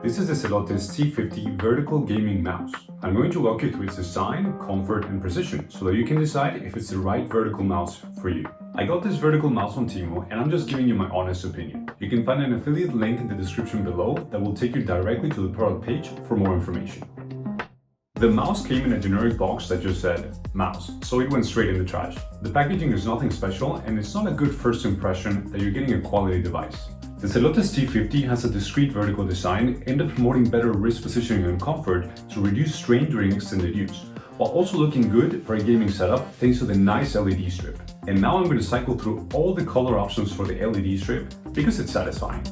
This is the Zelotes T50 vertical gaming mouse. I'm going to walk you through its design, comfort, and precision so that you can decide if it's the right vertical mouse for you. I got this vertical mouse on Temu and I'm just giving you my honest opinion. You can find an affiliate link in the description below that will take you directly to the product page for more information. The mouse came in a generic box that just said mouse, so it went straight in the trash. The packaging is nothing special and it's not a good first impression that you're getting a quality device. The Zelotes T50 has a discreet vertical design aimed at promoting better wrist positioning and comfort to reduce strain during extended use, while also looking good for a gaming setup thanks to the nice LED strip. And now I'm going to cycle through all the color options for the LED strip because it's satisfying.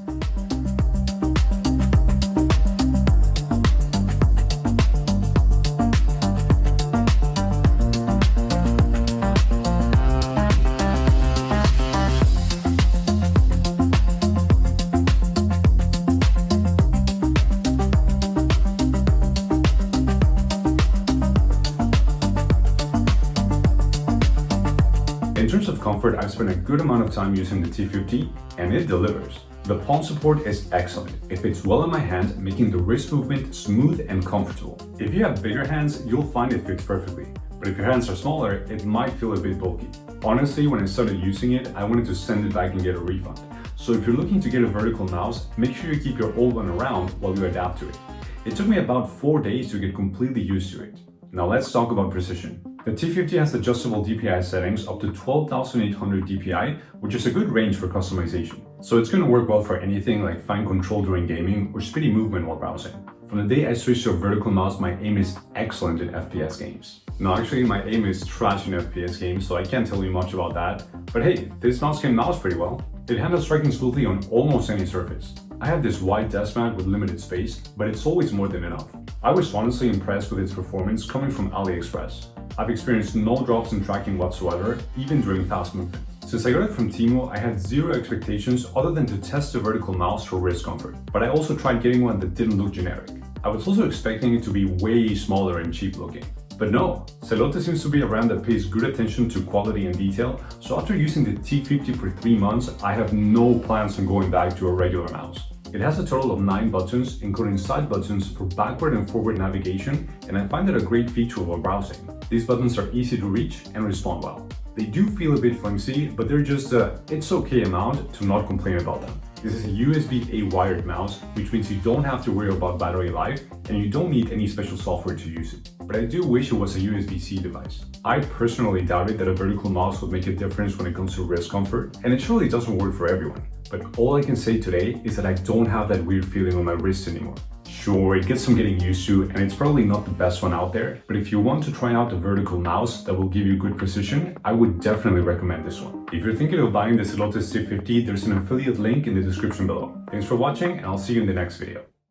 In terms of comfort, I've spent a good amount of time using the T50 and it delivers. The palm support is excellent. It fits well in my hand, making the wrist movement smooth and comfortable. If you have bigger hands, you'll find it fits perfectly. But if your hands are smaller, it might feel a bit bulky. Honestly, when I started using it, I wanted to send it back and get a refund. So if you're looking to get a vertical mouse, make sure you keep your old one around while you adapt to it. It took me about 4 days to get completely used to it. Now let's talk about precision. The T50 has adjustable DPI settings up to 12,800 DPI, which is a good range for customization. So it's going to work well for anything like fine control during gaming or speedy movement while browsing. From the day I switched to a vertical mouse, my aim is excellent in FPS games. No, actually my aim is trash in FPS games, so I can't tell you much about that. But hey, this mouse can mouse pretty well. It handles striking smoothly on almost any surface. I have this white desk mat with limited space, but it's always more than enough. I was honestly impressed with its performance coming from AliExpress. I've experienced no drops in tracking whatsoever, even during fast movement. Since I got it from Temu, I had zero expectations other than to test the vertical mouse for wrist comfort. But I also tried getting one that didn't look generic. I was also expecting it to be way smaller and cheap looking. But no, Zelotes seems to be a brand that pays good attention to quality and detail, so after using the T50 for 3 months, I have no plans on going back to a regular mouse. It has a total of 9 buttons, including side buttons for backward and forward navigation, and I find that a great feature while browsing. These buttons are easy to reach and respond well. They do feel a bit flimsy, but they're just it's okay amount to not complain about them. This is a USB-A wired mouse, which means you don't have to worry about battery life and you don't need any special software to use it. But I do wish it was a USB-C device. I personally doubted that a vertical mouse would make a difference when it comes to wrist comfort, and it surely doesn't work for everyone. But all I can say today is that I don't have that weird feeling on my wrist anymore. Sure, it gets some getting used to and it's probably not the best one out there, but if you want to try out a vertical mouse that will give you good precision, I would definitely recommend this one. If you're thinking of buying the Zelotes T50, there's an affiliate link in the description below. Thanks for watching and I'll see you in the next video.